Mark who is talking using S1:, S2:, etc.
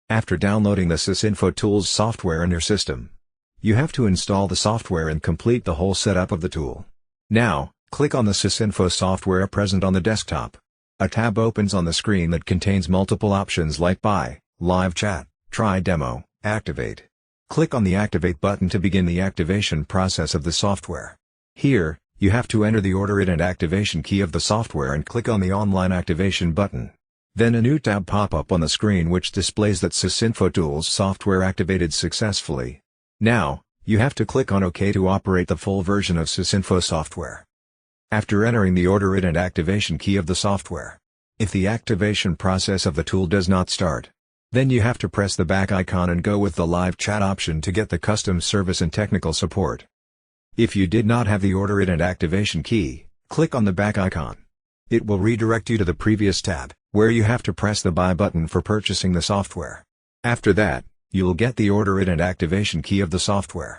S1: After downloading the Sysinfotools software in your system, you have to install the software and complete the whole setup of the tool. Now, click on the Sysinfo software present on the desktop. A tab opens on the screen that contains multiple options like Buy, Live Chat, Try Demo, Activate. Click on the Activate button to begin the activation process of the software. Here, you have to enter the order it and activation key of the software and click on the Online Activation button. Then a new tab pop up on the screen which displays that Sysinfotools software activated successfully. Now, you have to click on OK to operate the full version of Sysinfo software. After entering the order it and activation key of the software, if the activation process of the tool does not start, then you have to press the back icon and go with the live chat option to get the custom service and technical support. If you did not have the order it and activation key, click on the back icon. It will redirect you to the previous tab, where you have to press the Buy button for purchasing the software. After that, you'll get the order it and activation key of the software.